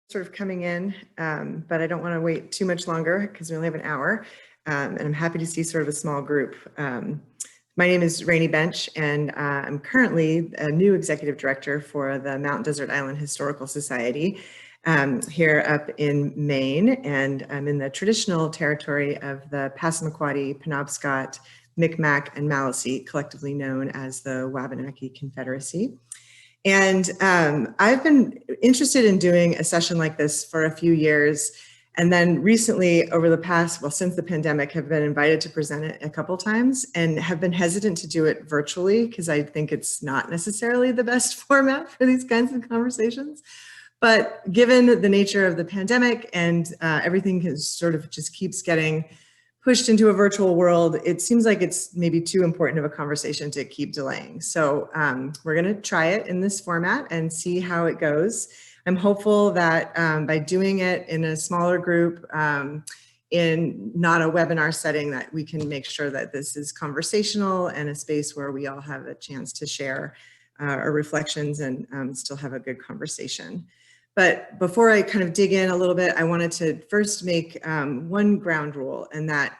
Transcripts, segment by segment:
sort of coming in, but I don't want to wait too much longer because we only have an hour, and I'm happy to see sort of a small group. My name is Raney Bench, and I'm currently a new executive director for the Mountain Desert Island Historical Society here up in Maine, and I'm in the traditional territory of the Passamaquoddy, Penobscot, Micmac, and Maliseet, collectively known as the Wabanaki Confederacy. And I've been interested in doing a session like this for a few years. And then recently, over the past, well, since the pandemic, have been invited to present it a couple times and have been hesitant to do it virtually because I think it's not necessarily the best format for these kinds of conversations. But given the nature of the pandemic and everything is sort of just keeps getting pushed into a virtual world, it seems like it's maybe too important of a conversation to keep delaying. So we're going to try it in this format and see how it goes. I'm hopeful that by doing it in a smaller group, in not a webinar setting, that we can make sure that this is conversational and a space where we all have a chance to share our reflections and still have a good conversation. But before I kind of dig in a little bit, I wanted to first make one ground rule, and that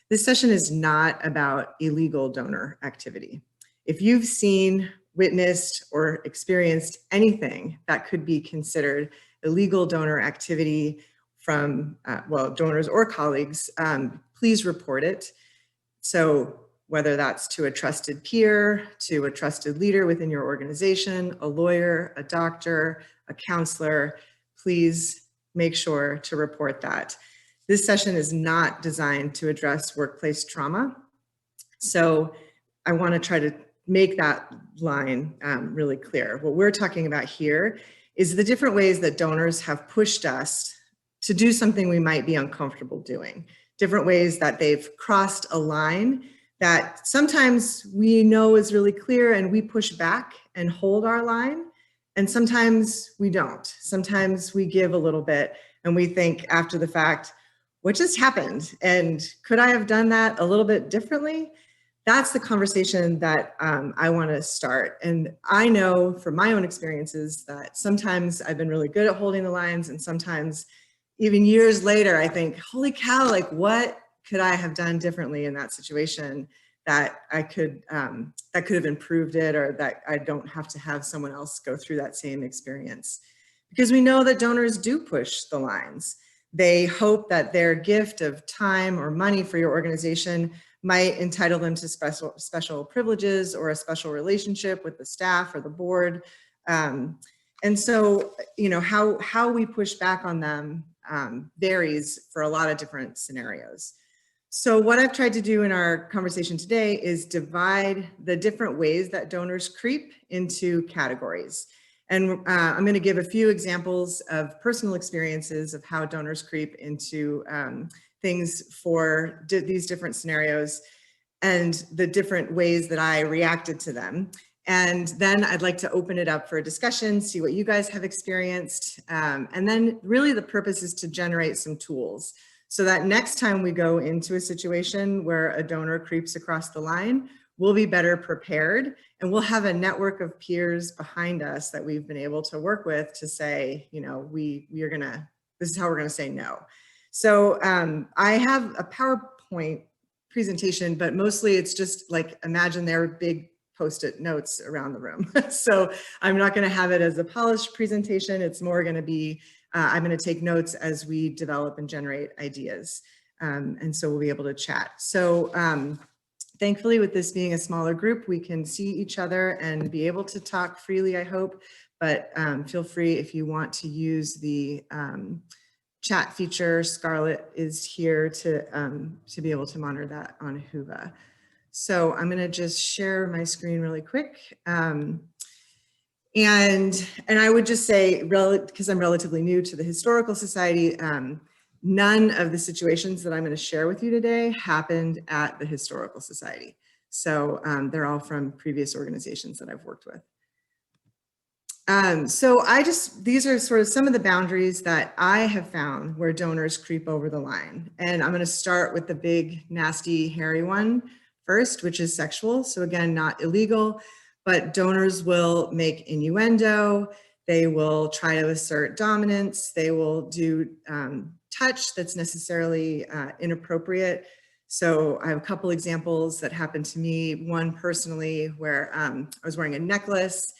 this session is not about illegal donor activity. If you've seen, witnessed, or experienced anything that could be considered illegal donor activity from, well, donors or colleagues, please report it. So whether that's to a trusted peer, to a trusted leader within your organization, a lawyer, a doctor, a counselor, please make sure to report that. This session is not designed to address workplace trauma. So I want to try to make that line really clear. What we're talking about here is the different ways that donors have pushed us to do something we might be uncomfortable doing, different ways that they've crossed a line that sometimes we know is really clear and we push back and hold our line. And sometimes we don't. Sometimes we give a little bit and we think after the fact, what just happened? And could I have done that a little bit differently? That's the conversation that I want to start. And I know from my own experiences that sometimes I've been really good at holding the lines, and sometimes even years later, I think, holy cow, like what could I have done differently in that situation that I could that could have improved it, or that I don't have to have someone else go through that same experience. Because we know that donors do push the lines. They hope that their gift of time or money for your organization might entitle them to special privileges or a special relationship with the staff or the board. And so, you know, how we push back on them varies for a lot of different scenarios. So what I've tried to do in our conversation today is divide the different ways that donors creep into categories. And I'm going to give a few examples of personal experiences of how donors creep into things for these different scenarios and the different ways that I reacted to them. And then I'd like to open it up for a discussion, see what you guys have experienced. And then really the purpose is to generate some tools so that next time we go into a situation where a donor creeps across the line, we'll be better prepared, and we'll have a network of peers behind us that we've been able to work with to say, you know, this is how we're gonna say no. So I have a PowerPoint presentation, but mostly it's just like, imagine there are big Post-it notes around the room. So I'm not gonna have it as a polished presentation. It's more gonna be, I'm gonna take notes as we develop and generate ideas. And so we'll be able to chat. So thankfully, with this being a smaller group, we can see each other and be able to talk freely, I hope. But feel free if you want to use the chat feature. Scarlett is here to be able to monitor that on Whova. So I'm going to just share my screen really quick. And I would just say, because I'm relatively new to the Historical Society, none of the situations that I'm going to share with you today happened at the Historical Society. So they're all from previous organizations that I've worked with. So these are sort of some of the boundaries that I have found where donors creep over the line. And I'm going to start with the big, nasty, hairy one first, which is sexual. So again, not illegal, but donors will make innuendo. They will try to assert dominance. They will do touch that's necessarily inappropriate. So I have a couple examples that happened to me. One personally where I was wearing a necklace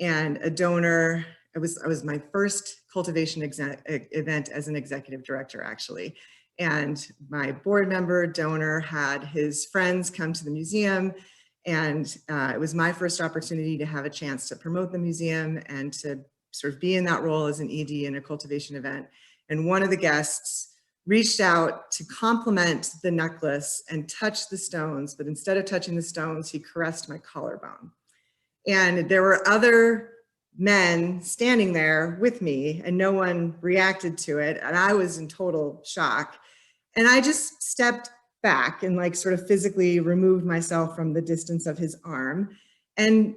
and a donor, it was my first cultivation event as an executive director, actually. And my board member donor had his friends come to the museum, and it was my first opportunity to have a chance to promote the museum and to sort of be in that role as an ED in a cultivation event. And one of the guests reached out to compliment the necklace and touch the stones, but instead of touching the stones, he caressed my collarbone. And there were other men standing there with me and no one reacted to it. And I was in total shock. And I just stepped back and like sort of physically removed myself from the distance of his arm and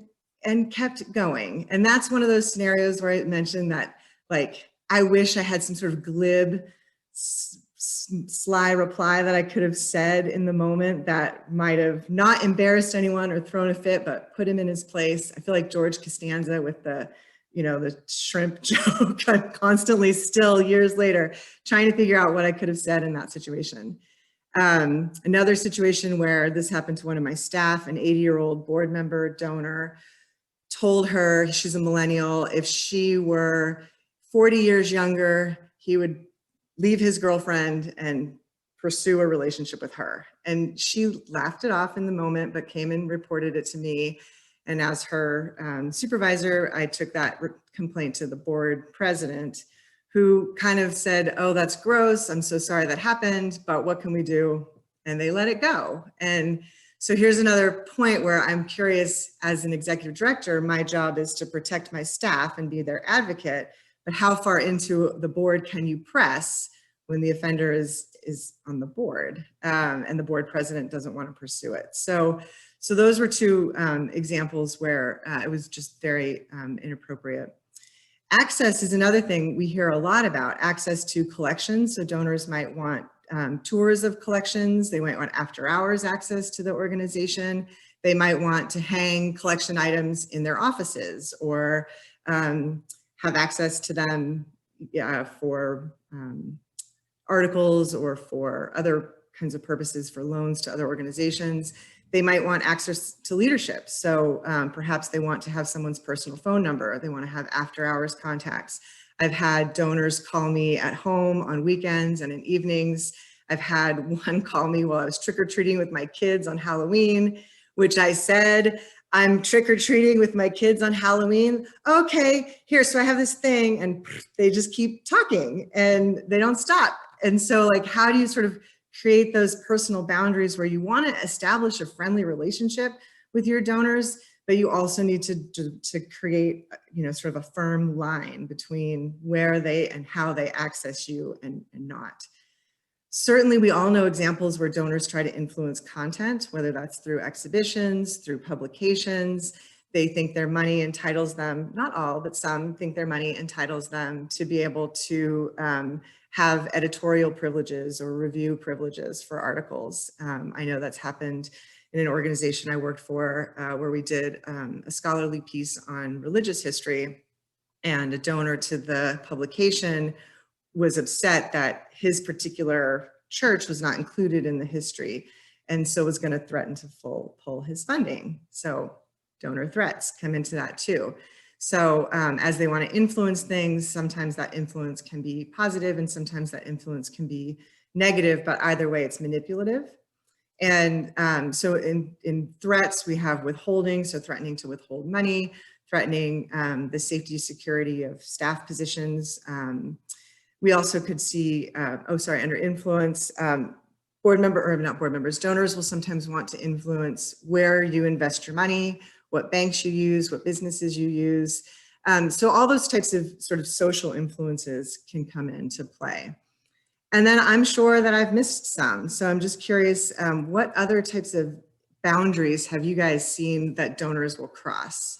kept going. And that's one of those scenarios where I mentioned that, like, I wish I had some sort of glib, sly reply that I could have said in the moment that might have not embarrassed anyone or thrown a fit, but put him in his place. I feel like George Costanza with the, you know, the shrimp joke. I'm constantly still years later trying to figure out what I could have said in that situation. Another situation where this happened to one of my staff, an 80-year-old board member donor told her, she's a millennial, if she were 40 years younger, he would leave his girlfriend and pursue a relationship with her. And she laughed it off in the moment, but came and reported it to me. And as her supervisor, I took that complaint to the board president, who kind of said, oh, that's gross. I'm so sorry that happened, but what can we do? And they let it go. And so here's another point where I'm curious, as an executive director, my job is to protect my staff and be their advocate, but how far into the board can you press when the offender is on the board and the board president doesn't want to pursue it? So those were two examples where it was just very inappropriate. Access is another thing we hear a lot about, access to collections. So donors might want tours of collections. They might want after hours access to the organization. They might want to hang collection items in their offices or have access to them for articles or for other kinds of purposes, for loans to other organizations. They might want access to leadership. So perhaps they want to have someone's personal phone number, or they want to have after hours contacts. I've had donors call me at home on weekends and in evenings. I've had one call me while I was trick-or-treating with my kids on Halloween, which I said, I'm trick-or-treating with my kids on Halloween. Okay, here, so I have this thing, and they just keep talking and they don't stop. And so, like, how do you sort of create those personal boundaries where you want to establish a friendly relationship with your donors, but you also need to create, you know, sort of a firm line between where they and how they access you and not. Certainly, we all know examples where donors try to influence content, whether that's through exhibitions, through publications. They think their money entitles them, not all, but some think their money entitles them to be able to have editorial privileges or review privileges for articles. I know that's happened in an organization I worked for where we did a scholarly piece on religious history, and a donor to the publication was upset that his particular church was not included in the history, and so was going to threaten to pull his funding. So donor threats come into that too. So as they want to influence things, sometimes that influence can be positive and sometimes that influence can be negative, but either way it's manipulative. And so in threats, we have withholding, so threatening to withhold money, threatening the safety security of staff positions. We also could see, under influence, donors will sometimes want to influence where you invest your money, what banks you use, what businesses you use. So all those types of sort of social influences can come into play. And then I'm sure that I've missed some. So I'm just curious, what other types of boundaries have you guys seen that donors will cross?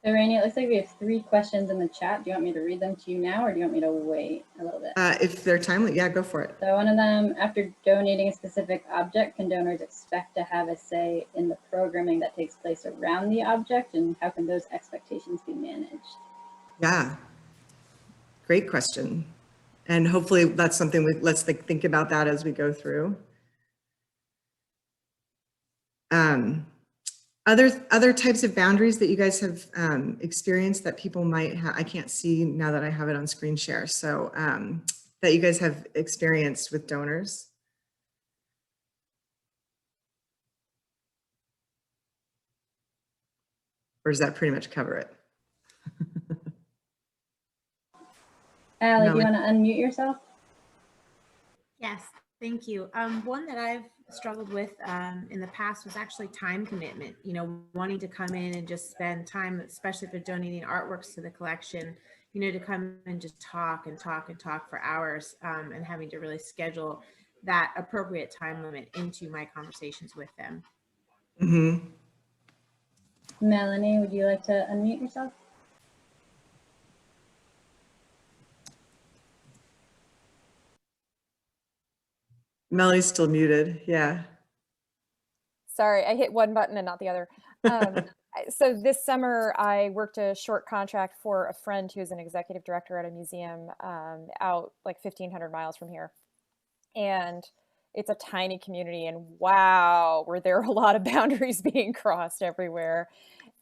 So Raney, it looks like we have 3 questions in the chat. Do you want me to read them to you now, or do you want me to wait a little bit? If they're timely, yeah, go for it. So one of them, after donating a specific object, can donors expect to have a say in the programming that takes place around the object, and how can those expectations be managed? Yeah, great question. And hopefully that's something let's think about that as we go through. Other types of boundaries that you guys have experienced that people might have, I can't see now that I have it on screen share. So that you guys have experienced with donors. Or does that pretty much cover it? Allie, do you want to unmute yourself? Yes, thank you. One that I've struggled with in the past was actually time commitment, you know, wanting to come in and just spend time, especially if they're donating artworks to the collection, you know, to come and just talk and talk and talk for hours, and having to really schedule that appropriate time limit into my conversations with them. Mm-hmm. Melanie, would you like to unmute yourself? Melanie's still muted. Yeah. Sorry, I hit one button and not the other. So this summer, I worked a short contract for a friend who's an executive director at a museum out like 1,500 miles from here. And it's a tiny community, and wow, were there a lot of boundaries being crossed everywhere.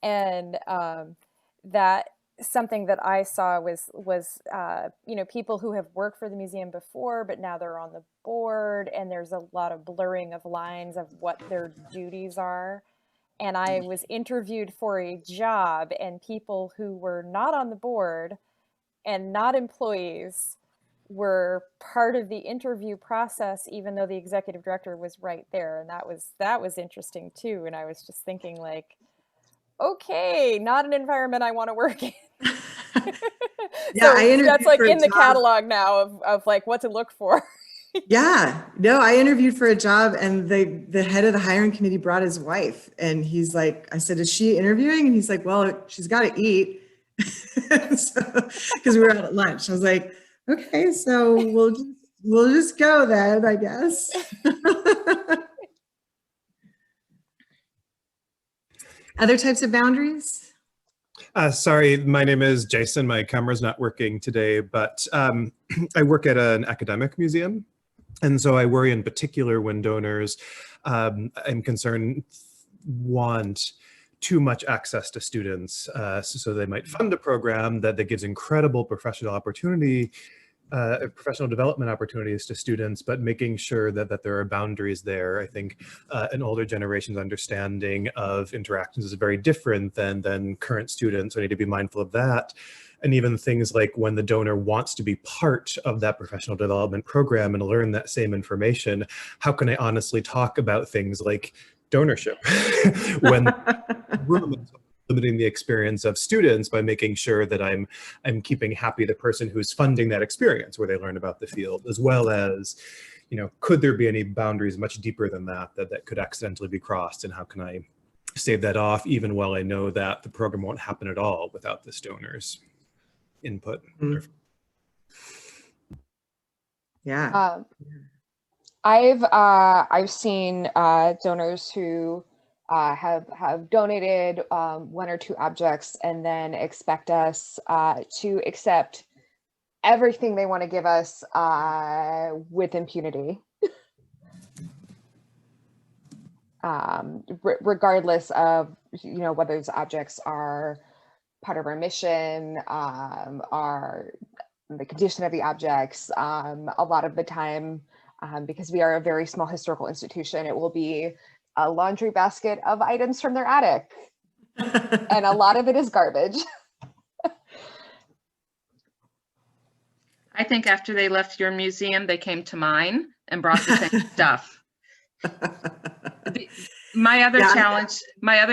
And that something that I saw was you know, people who have worked for the museum before, but now they're on the board, and there's a lot of blurring of lines of what their duties are. And I was interviewed for a job, and people who were not on the board and not employees were part of the interview process, even though the executive director was right there. And that was interesting too. And I was just thinking, like, okay, not an environment I want to work in. Yeah, so that's like in the catalog now of like what to look for. Yeah, no, I interviewed for a job, and the head of the hiring committee brought his wife, and he's like, I said, is she interviewing? And he's like, well, she's got to eat. Because we were out at lunch. I was like, okay, so we'll just go then, I guess. Other types of boundaries? Sorry, my name is Jason. My camera's not working today, but I work at an academic museum. And so I worry in particular when donors, I'm concerned, want too much access to students. So they might fund a program that gives incredible professional opportunity, professional development opportunities to students, but making sure that there are boundaries there. I think an older generation's understanding of interactions is very different than current students. So I need to be mindful of that. And even things like when the donor wants to be part of that professional development program and learn that same information, how can I honestly talk about things like donorship when room is limiting the experience of students by making sure that I'm keeping happy the person who's funding that experience where they learn about the field, as well as, you know, could there be any boundaries much deeper than that could accidentally be crossed, and how can I save that off even while I know that the program won't happen at all without this donor's input. Yeah. I've seen donors who have donated one or two objects and then expect us to accept everything they want to give us with impunity, regardless of, you know, whether those objects are part of our mission, are the condition of the objects. A lot of the time, because we are a very small historical institution, it will be a laundry basket of items from their attic. And a lot of it is garbage. I think after they left your museum, they came to mine and brought the same stuff. My other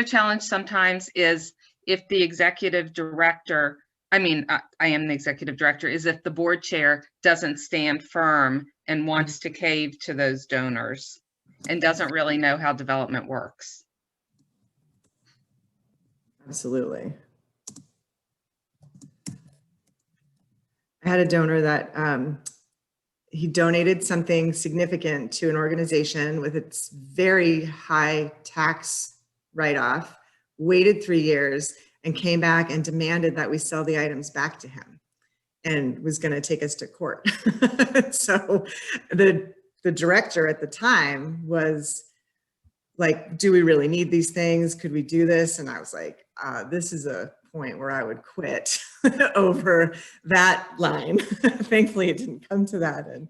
challenge sometimes is if the executive director, I am the executive director, is if the board chair doesn't stand firm and wants to cave to those donors and doesn't really know how development works. Absolutely. I had a donor that he donated something significant to an organization with its very high tax write-off, waited 3 years, and came back and demanded that we sell the items back to him and was going to take us to court. So the director at the time was like, do we really need these things? Could we do this? And I was like, this is a point where I would quit over that line. Thankfully, it didn't come to that. And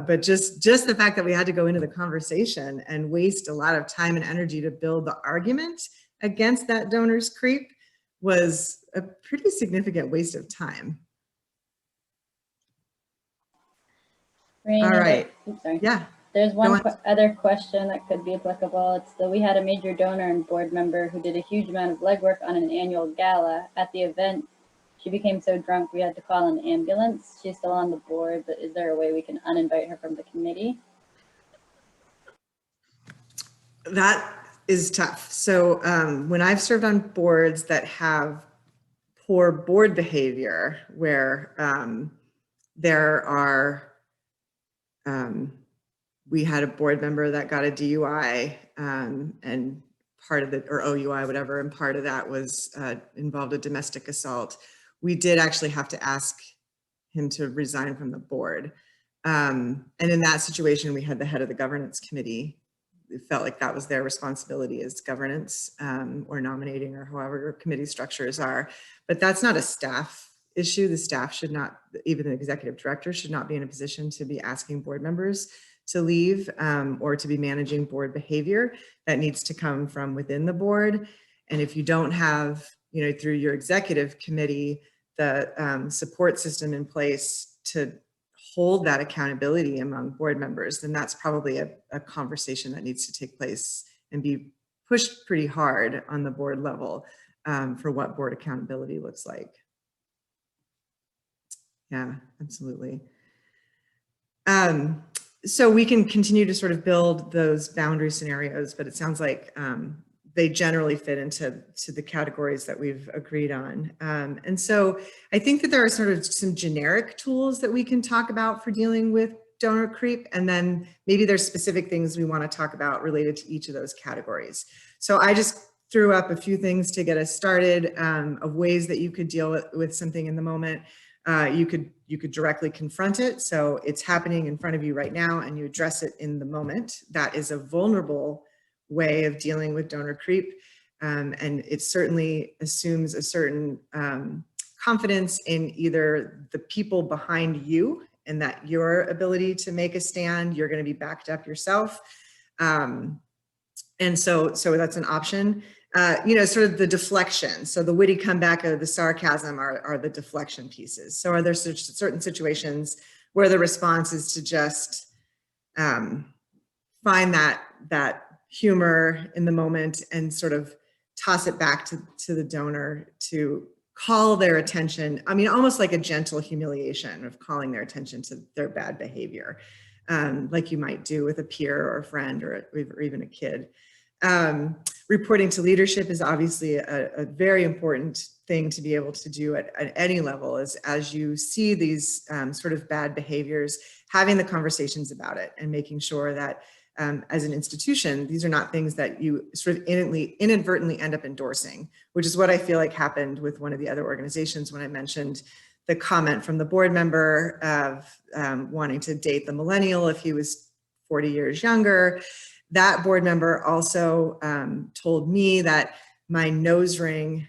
but just the fact that we had to go into the conversation and waste a lot of time and energy to build the argument against that donor's creep was a pretty significant waste of time. Raney, All right. oops, sorry. Yeah. There's one on. other question that could be applicable. It's that we had a major donor and board member who did a huge amount of legwork on an annual gala. At the event, she became so drunk we had to call an ambulance. She's still on the board, but is there a way we can uninvite her from the committee? That is tough. So when I've served on boards that have poor board behavior, where there are, we had a board member that got a DUI and part of the, or OUI, whatever, and part of that was involved a domestic assault. We did actually have to ask him to resign from the board. And in that situation, we had the head of the governance committee. It felt like that was their responsibility as governance or nominating or however committee structures are. But that's not a staff issue. The staff should not, even the executive director should not be in a position to be asking board members to leave or to be managing board behavior. That needs to come from within the board. And if you don't have, you know, through your executive committee, the support system in place to hold that accountability among board members, then that's probably a conversation that needs to take place and be pushed pretty hard on the board level for what board accountability looks like. Yeah, absolutely. So we can continue to sort of build those boundary scenarios, but it sounds like they generally fit into the categories that we've agreed on. And so I think that there are sort of some generic tools that we can talk about for dealing with donor creep. And then maybe there's specific things we want to talk about related to each of those categories. So I just threw up a few things to get us started of ways that you could deal with something in the moment. You could directly confront it. So it's happening in front of you right now and you address it in the moment. That is a vulnerable way of dealing with donor creep. And it certainly assumes a certain confidence in either the people behind you and that your ability to make a stand, you're going to be backed up yourself. And so that's an option. You know, sort of the deflection. So the witty comeback of the sarcasm are the deflection pieces. So are there certain situations where the response is to just find that humor in the moment and sort of toss it back to the donor to call their attention. I mean, almost like a gentle humiliation of calling their attention to their bad behavior, like you might do with a peer or a friend or even a kid. Reporting to leadership is obviously a very important thing to be able to do at any level, is as you see these sort of bad behaviors, having the conversations about it and making sure that as an institution, these are not things that you sort of inadvertently end up endorsing, which is what I feel like happened with one of the other organizations when I mentioned the comment from the board member of wanting to date the millennial if he was 40 years younger. That board member also told me that my nose ring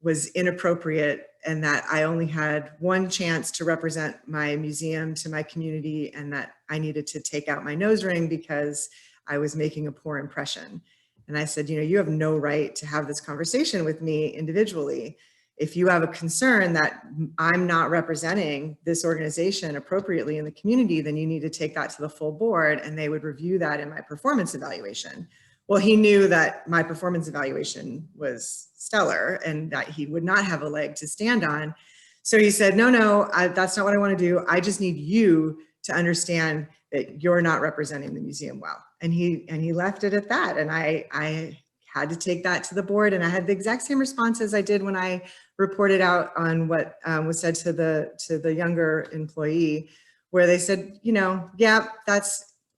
was inappropriate and that I only had one chance to represent my museum to my community and that I needed to take out my nose ring because I was making a poor impression. And I said, you know, you have no right to have this conversation with me individually. If you have a concern that I'm not representing this organization appropriately in the community, then you need to take that to the full board and they would review that in my performance evaluation. Well, he knew that my performance evaluation was stellar and that he would not have a leg to stand on. So he said, no, that's not what I want to do. I just need you to understand that you're not representing the museum well. And he left it at that. And I had to take that to the board, and I had the exact same response as I did when I reported out on what was said to the younger employee, where they said, you know, yeah,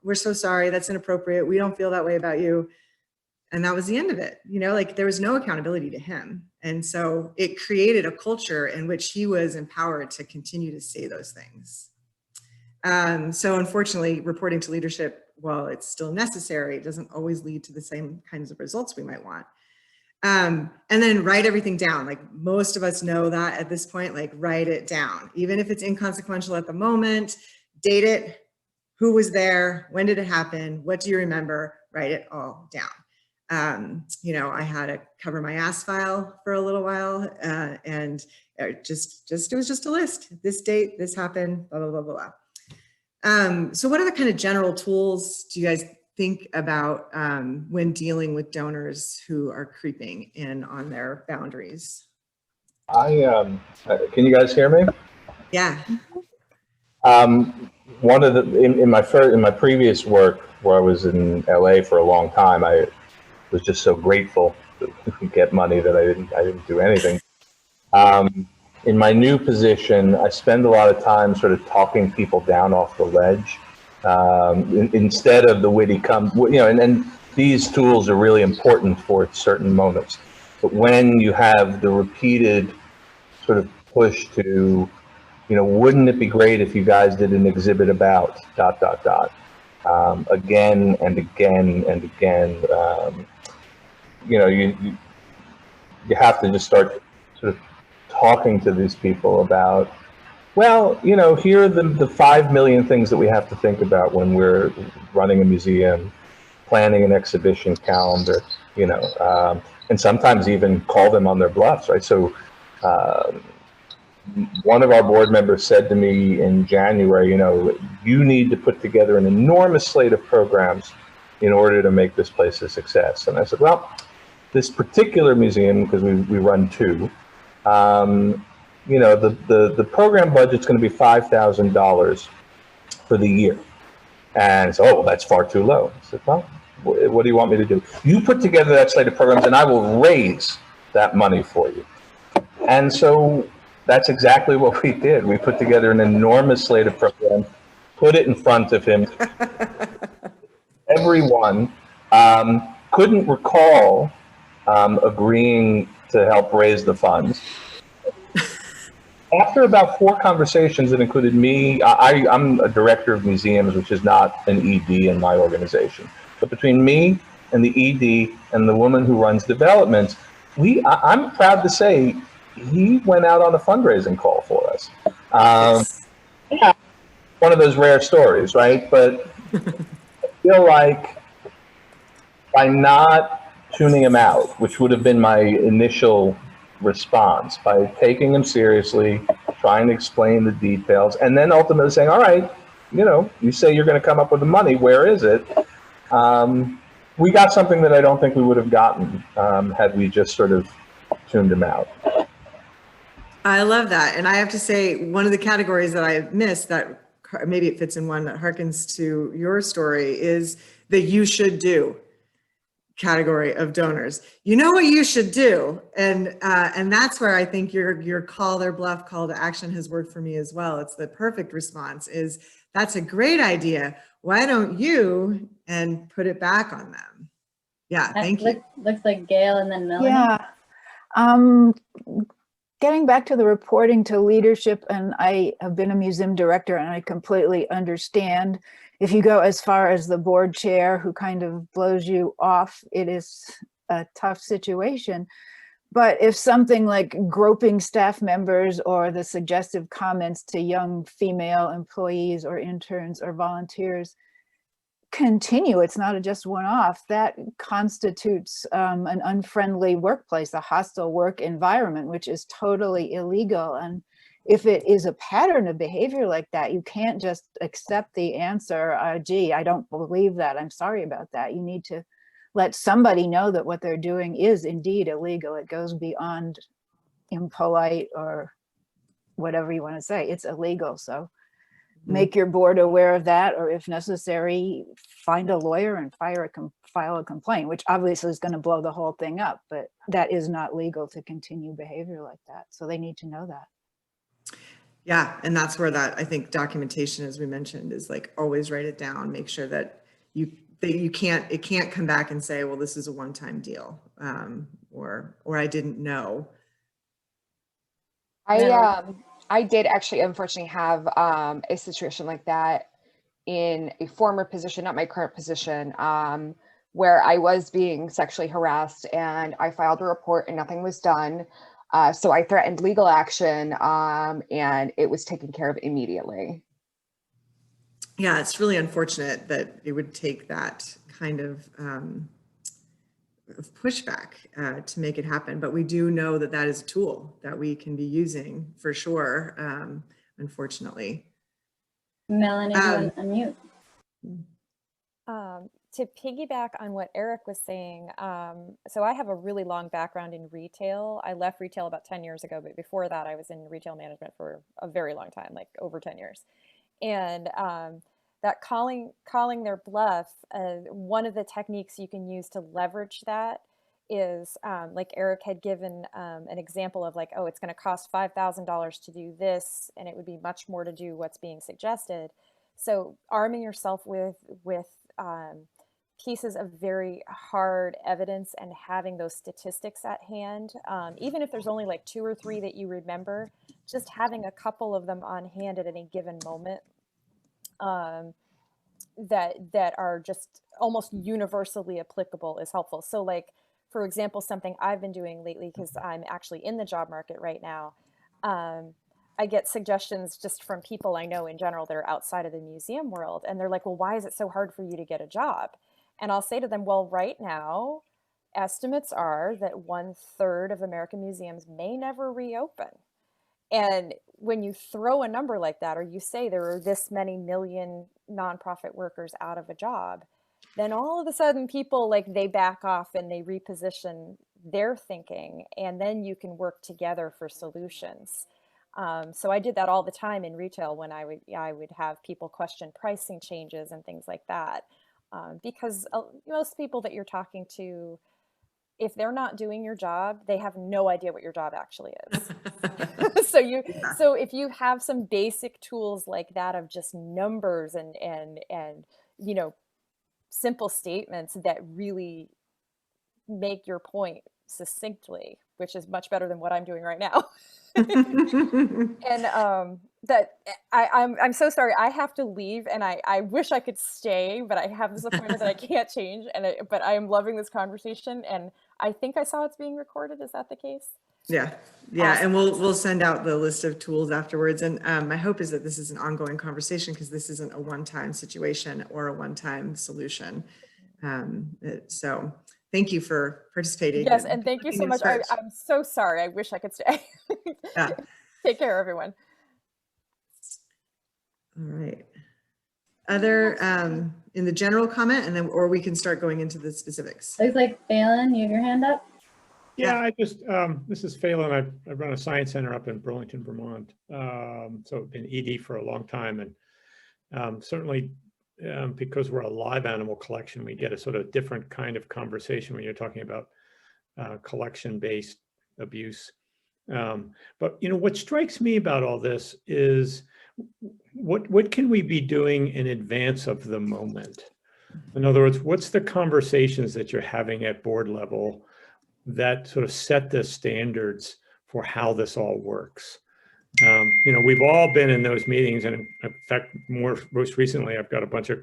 we're so sorry, that's inappropriate. We don't feel that way about you. And that was the end of it. You know, like there was no accountability to him. And so it created a culture in which he was empowered to continue to say those things. So unfortunately, reporting to leadership, while it's still necessary, it doesn't always lead to the same kinds of results we might want. And then write everything down. Like most of us know that at this point, like write it down, even if it's inconsequential at the moment, date it, who was there, when did it happen, what do you remember, write it all down. You know, I had to cover my ass file for a little while, and it was just a list. This date, this happened, blah, blah, blah, blah. So what are the kind of general tools do you guys think about when dealing with donors who are creeping in on their boundaries? Can you guys hear me? Yeah. One of the in my previous work where I was in LA for a long time, I was just so grateful to get money that I didn't do anything. In my new position, I spend a lot of time sort of talking people down off the ledge. Instead of the witty and these tools are really important for certain moments. But when you have the repeated sort of push to, wouldn't it be great if you guys did an exhibit about ... again and again and again, you have to just start sort of talking to these people about, well, here are the 5 million things that we have to think about when we're running a museum, planning an exhibition calendar, and sometimes even call them on their bluffs, right? So one of our board members said to me in January, you need to put together an enormous slate of programs in order to make this place a success. And I said, well, this particular museum, because we run two, the program budget's going to be $5,000 for the year. And so, well, that's far too low. I said, well, what do you want me to do? You put together that slate of programs and I will raise that money for you. And so that's exactly what we did. We put together an enormous slate of programs, put it in front of him. Everyone couldn't recall agreeing to help raise the funds. After about 4 conversations that included me, I'm a director of museums, which is not an ED in my organization. But between me and the ED and the woman who runs development, I'm proud to say he went out on a fundraising call for us. Yes. Yeah, one of those rare stories, right? But I feel like by not tuning him out, which would have been my initial response, by taking him seriously, trying to explain the details, and then ultimately saying, all right, you say you're going to come up with the money, where is it? We got something that I don't think we would have gotten had we just sort of tuned him out. I love that. And I have to say, one of the categories that I missed that maybe it fits in one that harkens to your story is the you should do category of donors. You know what you should do. And that's where I think your call their bluff call to action has worked for me as well. It's the perfect response is that's a great idea. Why don't you, and put it back on them. Yeah, thank you. Looks like Gail and then Melanie. Yeah. Getting back to the reporting to leadership, and I have been a museum director and I completely understand if you go as far as the board chair who kind of blows you off, it is a tough situation. But if something like groping staff members or the suggestive comments to young female employees or interns or volunteers continue, it's not just one-off, that constitutes an unfriendly workplace, a hostile work environment, which is totally illegal. And if it is a pattern of behavior like that, you can't just accept the answer, gee, I don't believe that, I'm sorry about that. You need to let somebody know that what they're doing is indeed illegal. It goes beyond impolite or whatever you want to say, it's illegal. So make your board aware of that, or if necessary, find a lawyer and file a complaint, which obviously is going to blow the whole thing up, but that is not legal to continue behavior like that. So they need to know that. Yeah, and that's where that, I think, documentation, as we mentioned, is like always write it down, make sure that it can't come back and say, well, this is a one-time deal, or I didn't know. I did actually unfortunately have a situation like that in a former position, not my current position, where I was being sexually harassed, and I filed a report and nothing was done. So I threatened legal action, and it was taken care of immediately. Yeah, it's really unfortunate that it would take that kind of pushback to make it happen. But we do know that that is a tool that we can be using for sure, unfortunately. Melanie, you want to unmute? To piggyback on what Eric was saying, so I have a really long background in retail. I left retail about 10 years ago, but before that I was in retail management for a very long time, like over 10 years. And that calling their bluff, one of the techniques you can use to leverage that is, like Eric had given an example of, like, oh, it's going to cost $5,000 to do this, and it would be much more to do what's being suggested. So arming yourself with pieces of very hard evidence and having those statistics at hand, even if there's only like 2 or 3 that you remember, just having a couple of them on hand at any given moment, that are just almost universally applicable is helpful. So, like, for example, something I've been doing lately, because I'm actually in the job market right now, I get suggestions just from people I know in general that are outside of the museum world. And they're like, well, why is it so hard for you to get a job? And I'll say to them, well, right now, estimates are that 1/3 of American museums may never reopen. And when you throw a number like that, or you say there are this many million nonprofit workers out of a job, then all of a sudden people, like, they back off and they reposition their thinking, and then you can work together for solutions. So I did that all the time in retail when I would have people question pricing changes and things like that. Because most people that you're talking to, if they're not doing your job, they have no idea what your job actually is. So if you have some basic tools like that of just numbers and simple statements that really make your point succinctly, which is much better than what I'm doing right now. And I'm so sorry, I have to leave, and I wish I could stay, but I have this appointment that I can't change, but I am loving this conversation, and I think I saw it's being recorded. Is that the case? Yeah. Awesome. And we'll send out the list of tools afterwards. And my hope is that this is an ongoing conversation, because this isn't a one-time situation or a one-time solution. So thank you for participating. Yes, and thank you so much. I'm so sorry. I wish I could stay. Yeah. Take care, everyone. All right. Other in the general comment, and then, or we can start going into the specifics. Looks like Phelan, you have your hand up. Yeah, I just, this is Phelan. I run a science center up in Burlington, Vermont. So I've been ED for a long time, and certainly because we're a live animal collection, we get a sort of different kind of conversation when you're talking about collection-based abuse. But what strikes me about all this is what can we be doing in advance of the moment? In other words, what's the conversations that you're having at board level that sort of set the standards for how this all works? We've all been in those meetings, and in fact, most recently, I've got a bunch of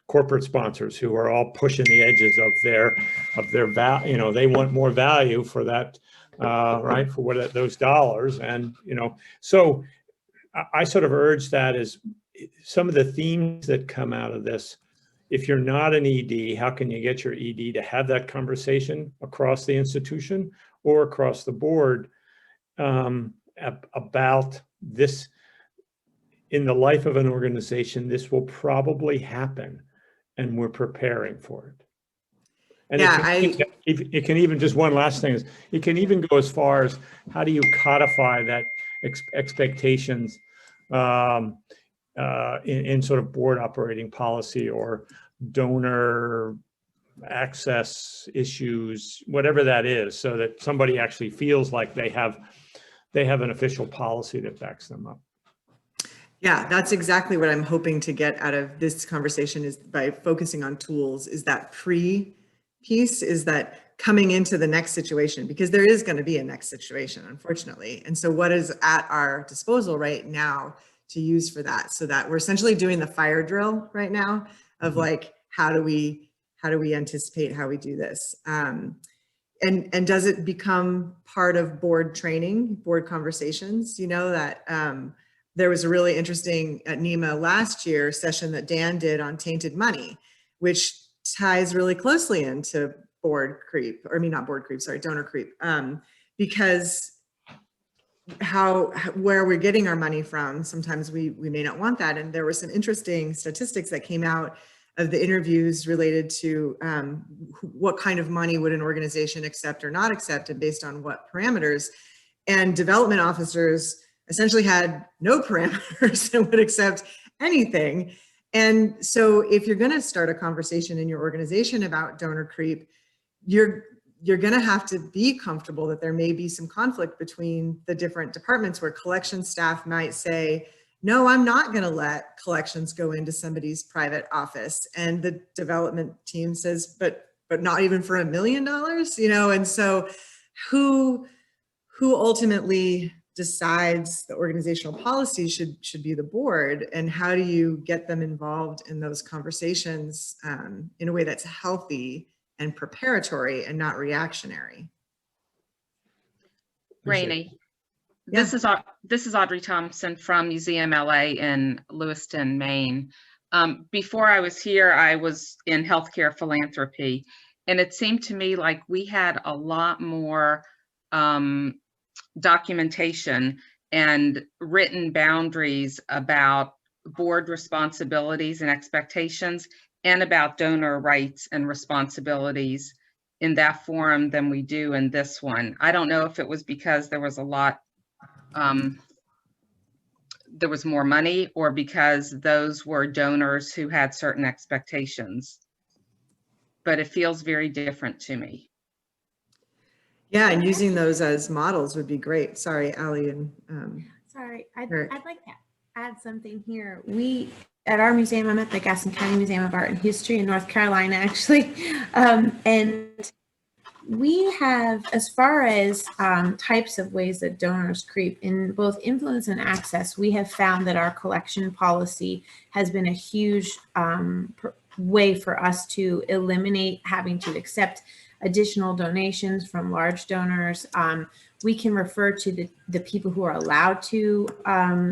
corporate sponsors who are all pushing the edges of their value. They want more value for that, right? For those dollars, and so I sort of urge that as some of the themes that come out of this. If you're not an ED, how can you get your ED to have that conversation across the institution or across the board about this? In the life of an organization, this will probably happen, and we're preparing for it. And it can even, just one last thing is, it can even go as far as, how do you codify that expectations in sort of board operating policy or donor access issues, whatever that is, so that somebody actually feels like they have an official policy that backs them up. Yeah, that's exactly what I'm hoping to get out of this conversation, is by focusing on tools, is that piece, is that coming into the next situation, because there is going to be a next situation, unfortunately. And so what is at our disposal right now to use for that, so that we're essentially doing the fire drill right now of like, how do we anticipate how we do this? And does it become part of board training, board conversations? You know, that there was a really interesting at NEMA last year session that Dan did on tainted money, which ties really closely into board creep, or I mean, not board creep, sorry, donor creep, because where we're getting our money from, sometimes we may not want that. And there were some interesting statistics that came out of the interviews related to what kind of money would an organization accept or not accept, and based on what parameters. And development officers essentially had no parameters and would accept anything. And so if you're going to start a conversation in your organization about donor creep, you're going to have to be comfortable that there may be some conflict between the different departments, where collection staff might say, no, I'm not going to let collections go into somebody's private office. And the development team says, but not even for $1 million, you know? And so who ultimately decides the organizational policy should be the board, and how do you get them involved in those conversations in a way that's healthy and preparatory and not reactionary? Raney, Yeah. this is Audrey Thompson from Museum LA in Lewiston, Maine. Before I was here, I was in healthcare philanthropy, and it seemed to me like we had a lot more documentation and written boundaries about board responsibilities and expectations, and about donor rights and responsibilities in that forum than we do in this one. I don't know if it was because there was a lot, there was more money, or because those were donors who had certain expectations, but it feels very different to me. Yeah, and using those as models would be great. Sorry, Allie. And Sorry, I'd Eric. like to add something here. We, at our museum, I'm at the Gaston County Museum of Art and History in North Carolina, actually. And we have, as far as types of ways that donors creep, in both influence and access, we have found that our collection policy has been a huge way for us to eliminate having to accept additional donations from large donors. We can refer to the people who are allowed to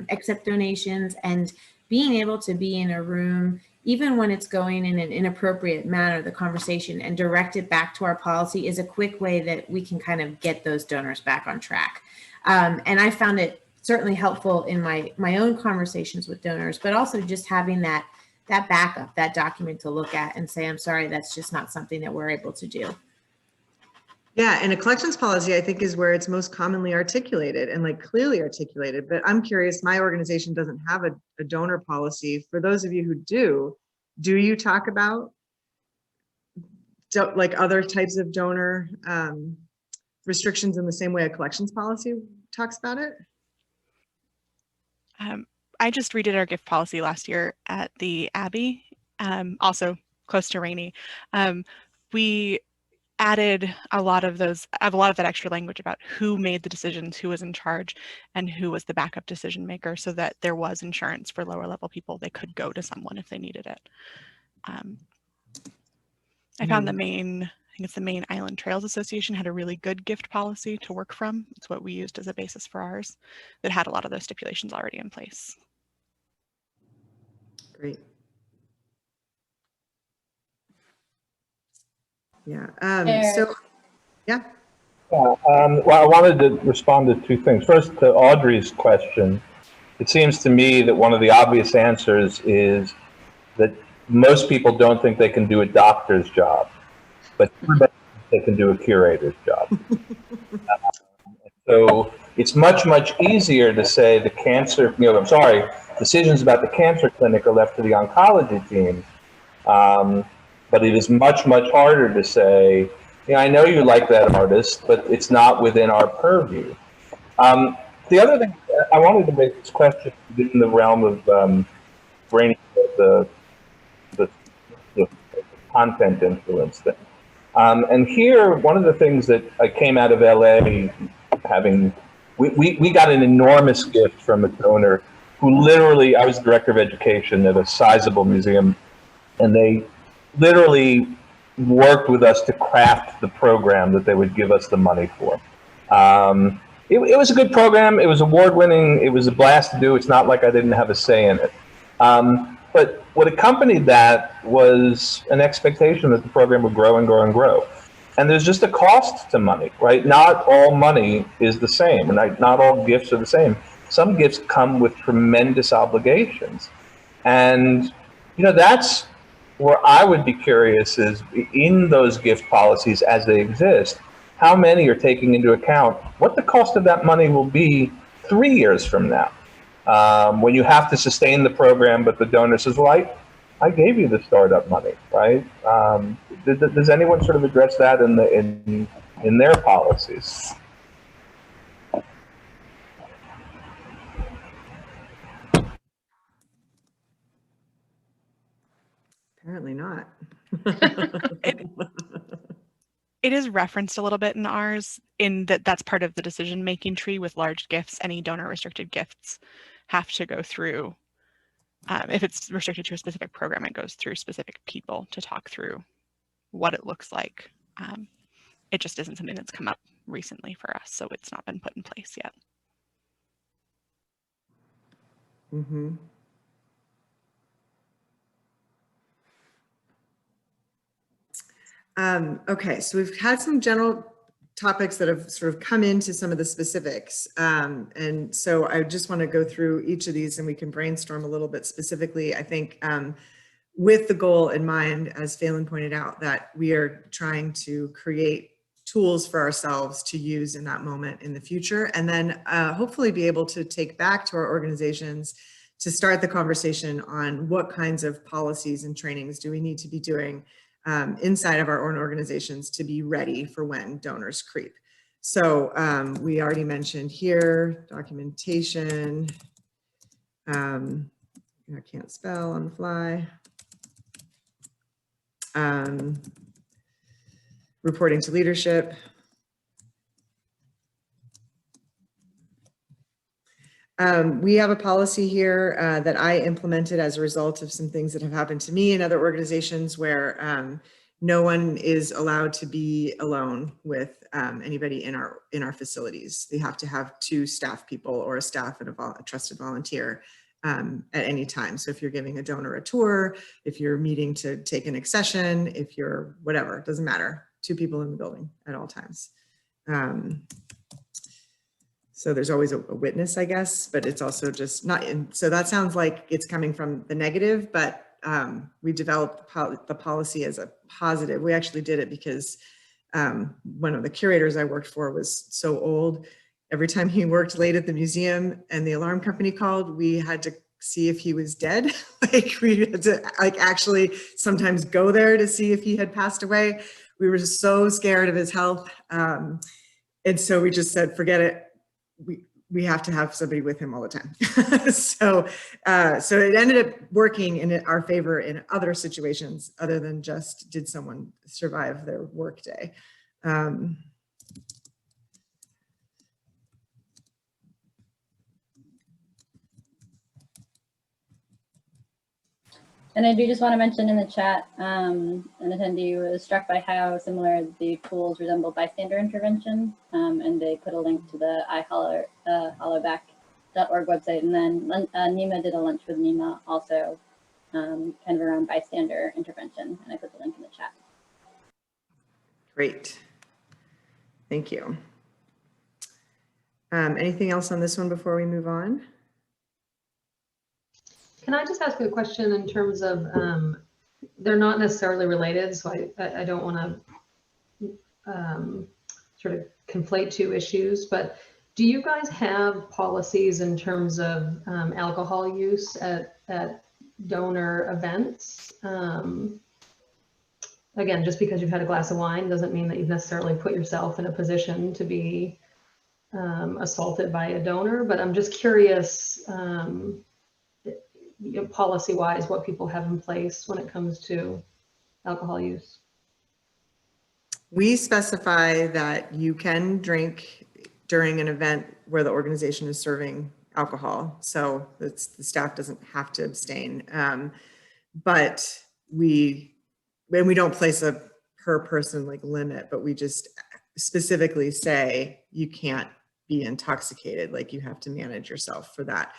accept donations, and being able to be in a room, even when it's going in an inappropriate manner, the conversation, and direct it back to our policy, is a quick way that we can kind of get those donors back on track. And I found it certainly helpful in my own conversations with donors, but also just having that backup, that document to look at and say, I'm sorry, that's just not something that we're able to do. yeah, and a collections policy, I think, is where it's most commonly articulated and like clearly articulated. But I'm curious, my organization doesn't have a donor policy. For those of you who do you talk about like other types of donor restrictions in the same way a collections policy talks about it? I just redid our gift policy last year at the Abbey, also close to Raney. We added a lot of that extra language about who made the decisions, who was in charge, and who was the backup decision maker, so that there was insurance for lower level people. They could go to someone if they needed it. I found the Maine Island Trails Association had a really good gift policy to work from. It's what we used as a basis for ours, that had a lot of those stipulations already in place. Great. Yeah. So, yeah. Well, I wanted to respond to two things. First, to Audrey's question, it seems to me that one of the obvious answers is that most people don't think they can do a doctor's job, but everybody thinks they can do a curator's job. So it's much, much easier to say the cancer, decisions about the cancer clinic are left to the oncology team. But it is much, much harder to say, I know you like that artist, but it's not within our purview. The other thing I wanted to make this question in the realm of Raney, the content influence thing. And here, one of the things that I came out of LA having, we got an enormous gift from a donor who literally, I was the director of education at a sizable museum, and they literally worked with us to craft the program that they would give us the money for. It was a good program. It was award-winning. It was a blast to do. It's not like I didn't have a say in it. But what accompanied that was an expectation that the program would grow and grow and grow. And there's just a cost to money, right? Not all money is the same, right? Not all gifts are the same. Some gifts come with tremendous obligations. And, you know, that's where I would be curious is in those gift policies as they exist, how many are taking into account what the cost of that money will be 3 years from now? When you have to sustain the program, but the donor says, well, I gave you the startup money, right? Does anyone sort of address that in their policies? Apparently not. It is referenced a little bit in ours in that's part of the decision-making tree with large gifts. Any donor restricted gifts have to go through, if it's restricted to a specific program, it goes through specific people to talk through what it looks like. It just isn't something that's come up recently for us, so it's not been put in place yet. Mm-hmm. Okay, so we've had some general topics that have sort of come into some of the specifics. And so I just want to go through each of these and we can brainstorm a little bit specifically. I think with the goal in mind, as Phelan pointed out, that we are trying to create tools for ourselves to use in that moment in the future, and then hopefully be able to take back to our organizations to start the conversation on what kinds of policies and trainings do we need to be doing inside of our own organizations to be ready for when donors creep. So we already mentioned here, documentation, I can't spell on the fly, reporting to leadership, we have a policy here that I implemented as a result of some things that have happened to me in other organizations where no one is allowed to be alone with anybody in our facilities. They have to have 2 staff people or a staff and a trusted volunteer at any time. So if you're giving a donor a tour, if you're meeting to take an accession, if you're whatever, it doesn't matter. 2 people in the building at all times. So there's always a witness, I guess, but it's also just not in. So that sounds like it's coming from the negative, but we developed the policy as a positive. We actually did it because one of the curators I worked for was so old. Every time he worked late at the museum and the alarm company called, we had to see if he was dead. Like we had to actually sometimes go there to see if he had passed away. We were so scared of his health. And so we just said, forget it. We have to have somebody with him all the time. So it ended up working in our favor in other situations other than just did someone survive their work day. And I do just want to mention in the chat, an attendee was struck by how similar the tools resemble bystander intervention, and they put a link to the ihollowback.org website. And then NEMA did a lunch with NEMA also, kind of around bystander intervention, and I put the link in the chat. Great, thank you. Anything else on this one before we move on? Can I just ask you a question in terms of, they're not necessarily related, so I don't want to sort of conflate 2 issues, but do you guys have policies in terms of alcohol use at donor events? Again, just because you've had a glass of wine doesn't mean that you've necessarily put yourself in a position to be assaulted by a donor, but I'm just curious, policy-wise, what people have in place when it comes to alcohol use. We specify that you can drink during an event where the organization is serving alcohol. So the staff doesn't have to abstain. But we don't place a per person like limit, but we just specifically say you can't be intoxicated, like you have to manage yourself for that.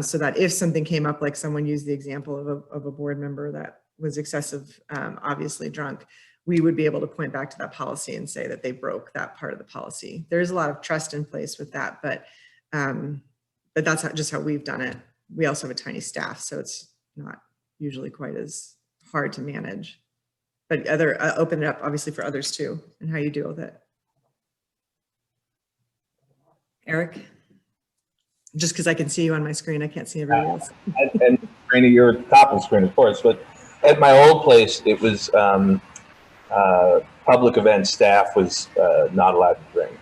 So that if something came up, like someone used the example of a board member that was excessive, obviously drunk, we would be able to point back to that policy and say that they broke that part of the policy. There's a lot of trust in place with that, but that's just how we've done it. We also have a tiny staff, so it's not usually quite as hard to manage. But open it up obviously for others too, and how you deal with it. Eric? Just because I can see you on my screen, I can't see everybody else. And Raney, you're at the top of the screen, of course, but at my old place, it was public event staff was not allowed to drink.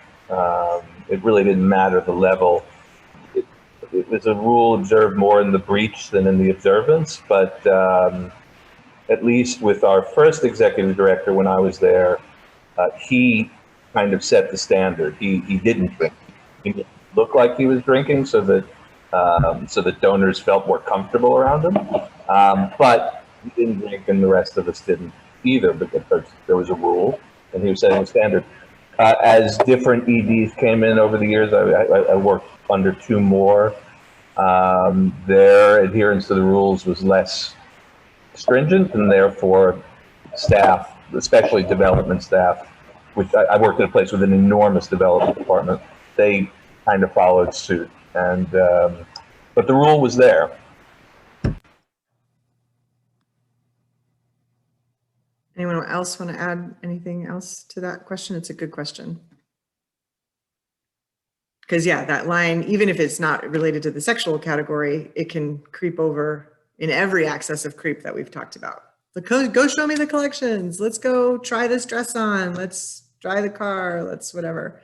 It really didn't matter the level. It was a rule observed more in the breach than in the observance, but at least with our first executive director when I was there, he kind of set the standard. He didn't drink. He looked like he was drinking so that donors felt more comfortable around him. But he didn't drink and the rest of us didn't either, because there was a rule and he was setting the standard. As different EDs came in over the years, I worked under 2 more. Their adherence to the rules was less stringent, and therefore staff, especially development staff, which I worked at a place with an enormous development department, they kind of followed suit. And but the rule was there. Anyone else want to add anything else to that question? It's a good question. Because yeah, that line, even if it's not related to the sexual category, it can creep over in every access of creep that we've talked about. Go show me the collections. Let's go try this dress on. Let's drive the car. Let's whatever.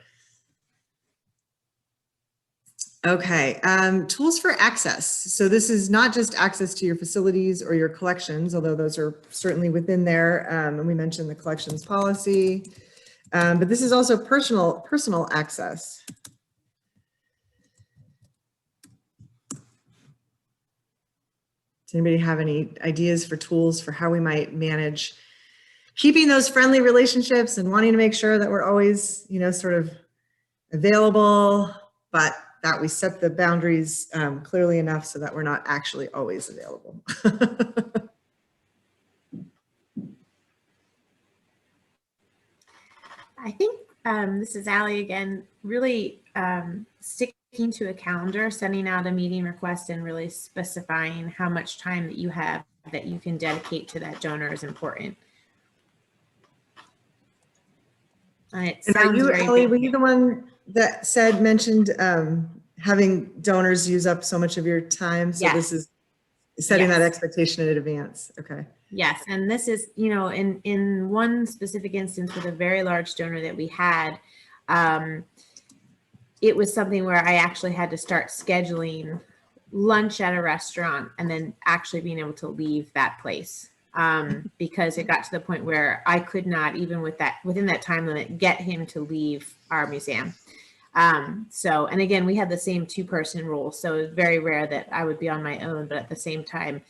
Okay, tools for access. So this is not just access to your facilities or your collections, although those are certainly within there. And we mentioned the collections policy, but this is also personal access. Does anybody have any ideas for tools for how we might manage keeping those friendly relationships and wanting to make sure that we're always, sort of available, but that we set the boundaries clearly enough so that we're not actually always available. I think this is Allie again, really sticking to a calendar, sending out a meeting request and really specifying how much time that you have that you can dedicate to that donor is important. And are you, Allie, were you the one that mentioned having donors use up so much of your time? So yes. This is setting that expectation in advance. Okay. Yes. And this is, in one specific instance with a very large donor that we had, it was something where I actually had to start scheduling lunch at a restaurant and then actually being able to leave that place. Because it got to the point where I could not, even within that time limit, get him to leave our museum. And again, we had the same 2-person rule. So it was very rare that I would be on my own, but at the same time,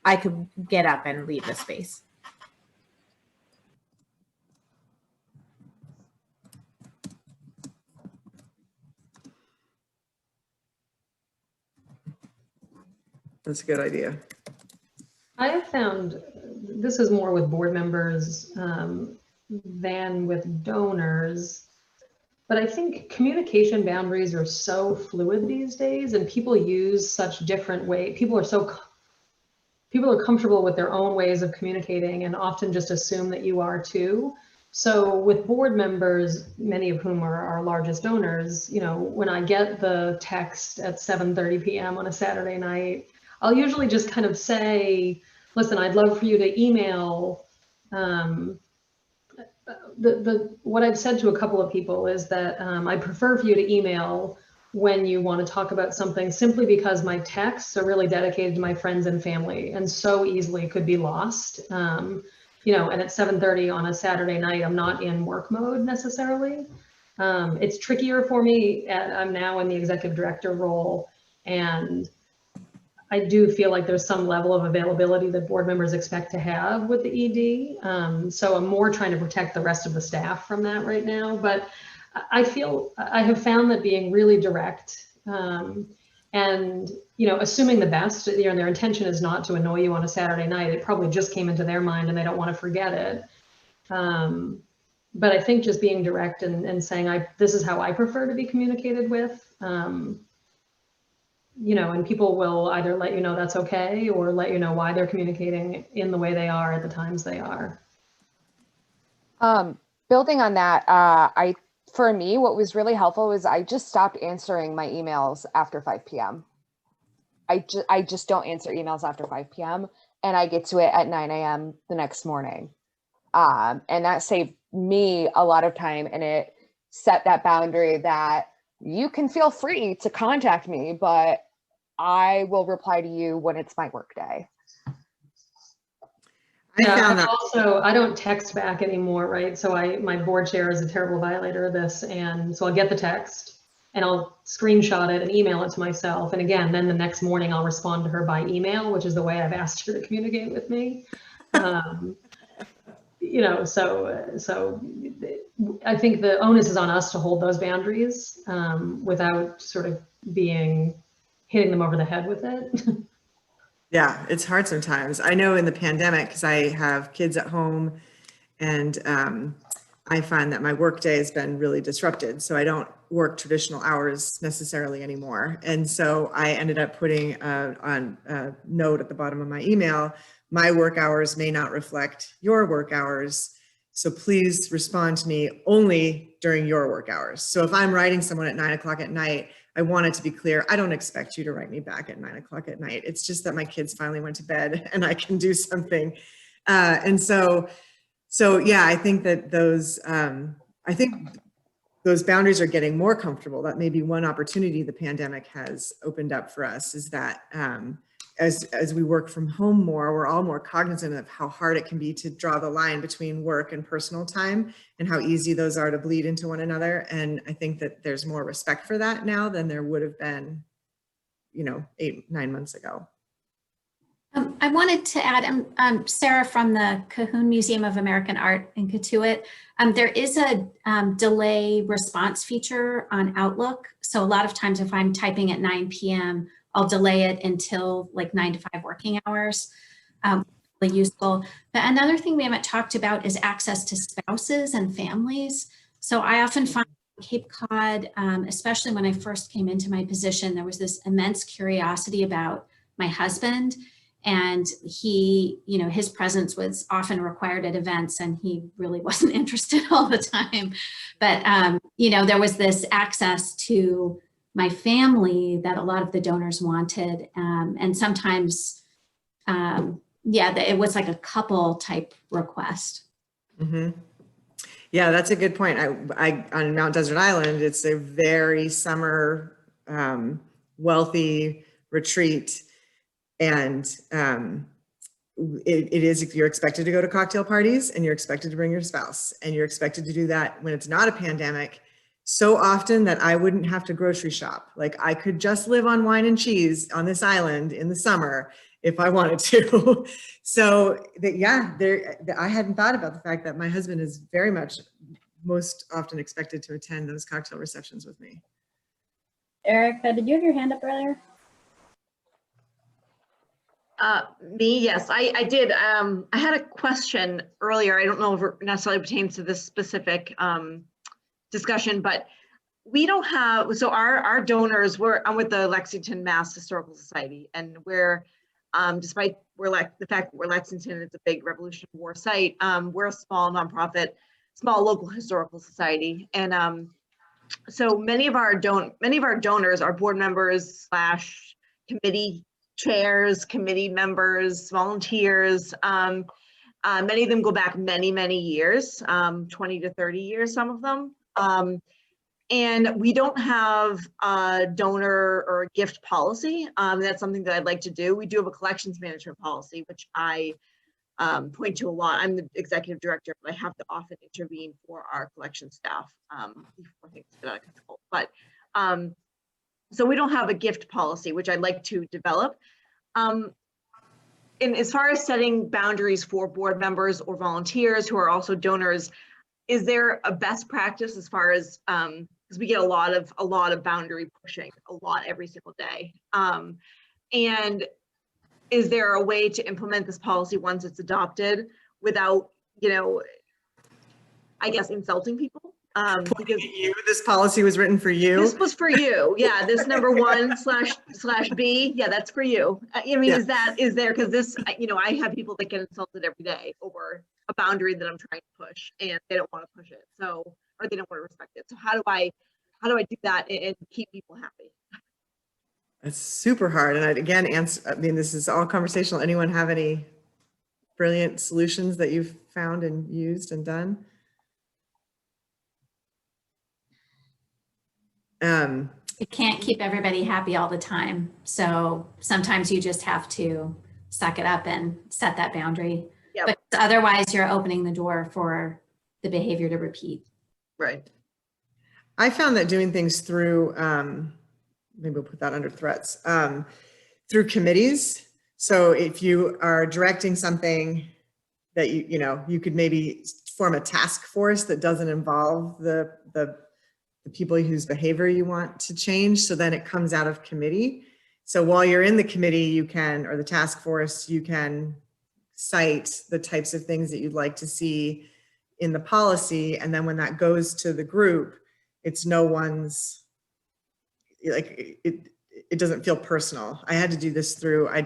I could get up and leave the space. That's a good idea. I have found, this is more with board members than with donors, but I think communication boundaries are so fluid these days, and people use such different ways. People are comfortable with their own ways of communicating and often just assume that you are too. So with board members, many of whom are our largest donors, when I get the text at 7:30 p.m. on a Saturday night, I'll usually just kind of say, listen, I'd love for you to email what I've said to a couple of people is that I prefer for you to email when you want to talk about something, simply because my texts are really dedicated to my friends and family and so easily could be lost. You know, and at 7:30 on a Saturday night, I'm not in work mode necessarily. It's trickier for me. I'm now in the executive director role, and I do feel like there's some level of availability that board members expect to have with the ED. So I'm more trying to protect the rest of the staff from that right now. But I have found that being really direct and, you know, assuming the best, you know, their intention is not to annoy you on a Saturday night. It probably just came into their mind and they don't want to forget it. But I think just being direct and saying, this is how I prefer to be communicated with, you know, and people will either let you know that's okay or let you know why they're communicating in the way they are at the times they are. Building on that, for me, what was really helpful was I just stopped answering my emails after 5 p.m. I just don't answer emails after 5 p.m. and I get to it at 9 a.m. the next morning. And that saved me a lot of time, and it set that boundary that you can feel free to contact me, but I will reply to you when it's my work day. I don't text back anymore, right? So my board chair is a terrible violator of this. And so I'll get the text and I'll screenshot it and email it to myself. And again, then the next morning I'll respond to her by email, which is the way I've asked her to communicate with me. You know, so I think the onus is on us to hold those boundaries without sort of hitting them over the head with it. Yeah, it's hard sometimes. I know in the pandemic, because I have kids at home, and I find that my work day has been really disrupted. So I don't work traditional hours necessarily anymore. And so I ended up putting on a note at the bottom of my email, my work hours may not reflect your work hours. So please respond to me only during your work hours. So if I'm writing someone at 9 o'clock at night, I want it to be clear, I don't expect you to write me back at 9 o'clock at night. It's just that my kids finally went to bed and I can do something. And so yeah, I think that those boundaries are getting more comfortable. That may be one opportunity the pandemic has opened up for us, is that as we work from home more, we're all more cognizant of how hard it can be to draw the line between work and personal time and how easy those are to bleed into one another. And I think that there's more respect for that now than there would have been, 8-9 months ago. I wanted to add, I'm Sarah from the Cahoon Museum of American Art in Cotuit. There is a delay response feature on Outlook. So a lot of times if I'm typing at 9 p.m., I'll delay it until like 9 to 5 working hours. Really useful. But another thing we haven't talked about is access to spouses and families. So I often find Cape Cod, especially when I first came into my position, there was this immense curiosity about my husband. And he, his presence was often required at events and he really wasn't interested all the time. But, there was this access to my family that a lot of the donors wanted. And sometimes, it was like a couple type request. Mm-hmm. Yeah, that's a good point. I on Mount Desert Island, it's a very summer, wealthy retreat. And it is, you're expected to go to cocktail parties and you're expected to bring your spouse and you're expected to do that when it's not a pandemic so often that I wouldn't have to grocery shop. Like I could just live on wine and cheese on this island in the summer if I wanted to. So I hadn't thought about the fact that my husband is very much most often expected to attend those cocktail receptions with me. Erica, did you have your hand up earlier? Me, yes, I did. I had a question earlier. I don't know if it necessarily pertains to this specific discussion, but we don't have, so our donors, I'm with the Lexington Mass Historical Society, and we're, despite the fact that we're Lexington, it's a big Revolutionary War site, we're a small nonprofit, small local historical society. And so many of our donors are board members / committee chairs, committee members, volunteers, Many of them go back many, many years, 20 to 30 years, some of them. And we don't have a donor or a gift policy. That's something that I'd like to do. We do have a collections management policy, which I point to a lot. I'm the executive director, but I have to often intervene for our collection staff before things get out of control. But so we don't have a gift policy, which I'd like to develop. And as far as setting boundaries for board members or volunteers who are also donors, is there a best practice as far as, because we get a lot of boundary pushing, a lot every single day. And is there a way to implement this policy once it's adopted without, you know, I guess insulting people? Because this policy was written for you. This was for you. Yeah, this number 1/B. Yeah, that's for you. I mean, Yeah. is there, because this, you know, I have people that get insulted every day over a boundary that I'm trying to push and they don't want to push it. So, or they don't want to respect it. So how do I do that and keep people happy? It's super hard. And I'd again answer, I mean, this is all conversational. Anyone have any brilliant solutions that you've found and used and done? You can't keep everybody happy all the time. So sometimes you just have to suck it up and set that boundary. Yep. But otherwise you're opening the door for the behavior to repeat. Right. I found that doing things through, maybe we'll put that under threats, through committees. So if you are directing something that you know, you could maybe form a task force that doesn't involve the people whose behavior you want to change. So then it comes out of committee. So while you're in the committee, you can, or the task force, you can cite the types of things that you'd like to see in the policy. And then when that goes to the group, it's no one's, like, it doesn't feel personal. I had to do this through, I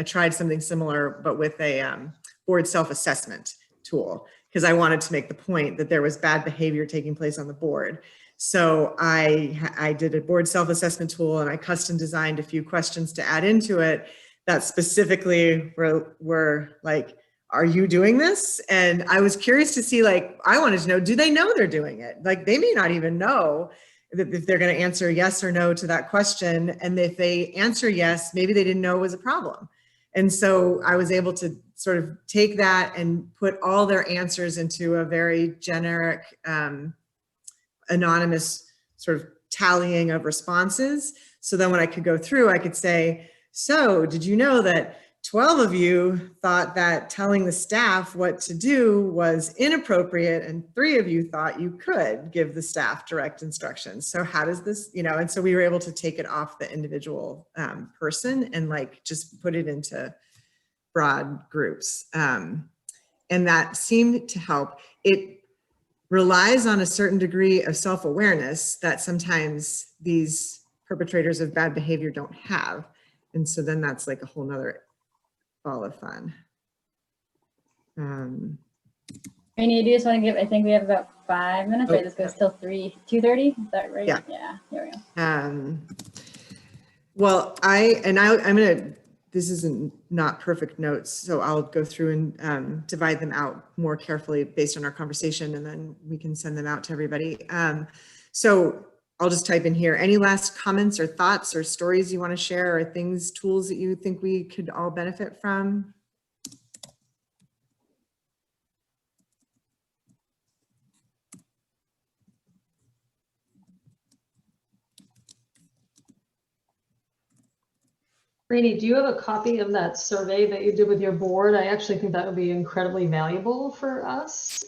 tried something similar, but with a board self-assessment tool, because I wanted to make the point that there was bad behavior taking place on the board. So I did a board self-assessment tool and I custom designed a few questions to add into it that specifically were like, are you doing this? And I was curious to see, like, I wanted to know, do they know they're doing it? Like, they may not even know if they're going to answer yes or no to that question. And if they answer yes, maybe they didn't know it was a problem. And so I was able to sort of take that and put all their answers into a very generic, anonymous sort of tallying of responses. So then when I could go through, I could say, so did you know that 12 of you thought that telling the staff what to do was inappropriate and 3 of you thought you could give the staff direct instructions. So how does this, you know, and so we were able to take it off the individual person and like just put it into broad groups. And that seemed to help. It relies on a certain degree of self-awareness that sometimes these perpetrators of bad behavior don't have. And so then that's like a whole nother ball of fun. Raney, do you just want to give, I think we have about 5 minutes, right? This goes till 2:30, is that right? Yeah. Yeah, here we go. Well, I'm gonna, this isn't not perfect notes, so I'll go through and divide them out more carefully based on our conversation, and then we can send them out to everybody. So I'll just type in here, any last comments or thoughts or stories you want to share, or things, tools that you think we could all benefit from? Raney, do you have a copy of that survey that you did with your board? I actually think that would be incredibly valuable for us.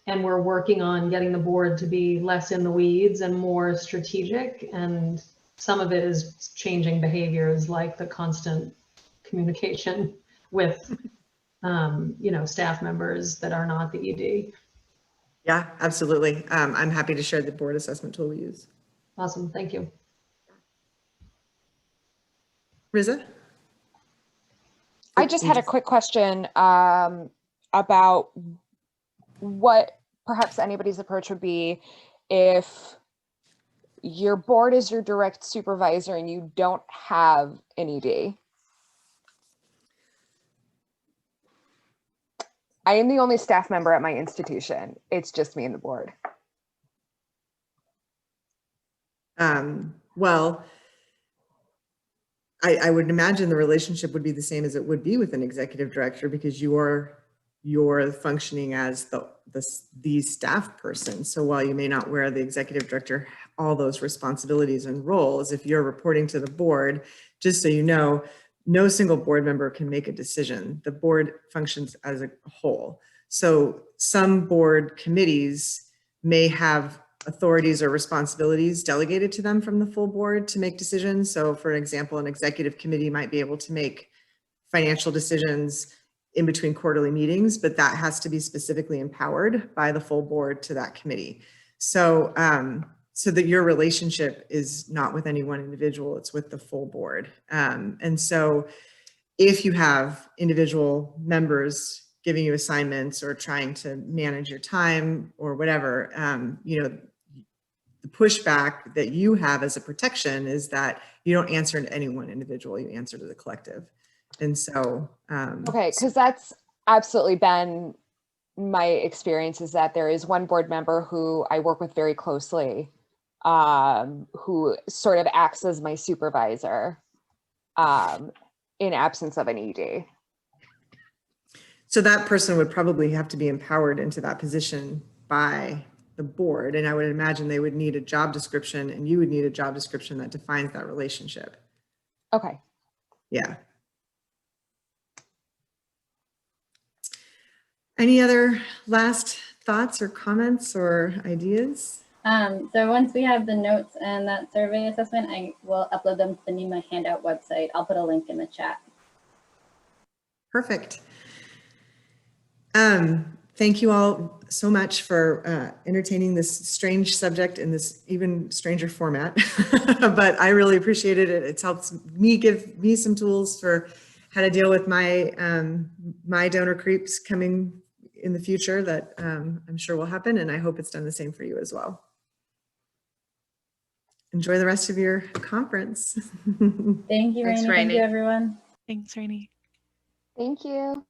And we're working on getting the board to be less in the weeds and more strategic. And some of it is changing behaviors, like the constant communication with, you know, staff members that are not the ED. Yeah, absolutely. I'm happy to share the board assessment tool we use. Awesome, thank you. Riza? I just had a quick question about what perhaps anybody's approach would be if your board is your direct supervisor and you don't have an ED. I am the only staff member at my institution. It's just me and the board. Well, I would imagine the relationship would be the same as it would be with an executive director, because you're functioning as the staff person. So while you may not wear the executive director all those responsibilities and roles, if you're reporting to the board, just so you know, no single board member can make a decision. The board functions as a whole. So some board committees may have authorities or responsibilities delegated to them from the full board to make decisions. So for example, an executive committee might be able to make financial decisions in between quarterly meetings, but that has to be specifically empowered by the full board to that committee. So, so that your relationship is not with any one individual, it's with the full board. And so if you have individual members giving you assignments or trying to manage your time or whatever, you know, the pushback that you have as a protection is that you don't answer to any one individual, you answer to the collective. And so, okay, because that's absolutely been my experience, is that there is one board member who I work with very closely, who sort of acts as my supervisor in absence of an ED. So that person would probably have to be empowered into that position by the board. And I would imagine they would need a job description, and you would need a job description that defines that relationship. Okay. Yeah. Any other last thoughts or comments or ideas? So once we have the notes and that survey assessment, I will upload them to the NEMA handout website. I'll put a link in the chat. Perfect. Thank you all so much for entertaining this strange subject in this even stranger format, but I really appreciated it. It's helped me, give me some tools for how to deal with my my donor creeps coming in the future that I'm sure will happen, and I hope it's done the same for you as well. Enjoy the rest of your conference. Thank you, Thanks, Raney. Thank you, Raney. everyone. Thanks, Raney. Thank you.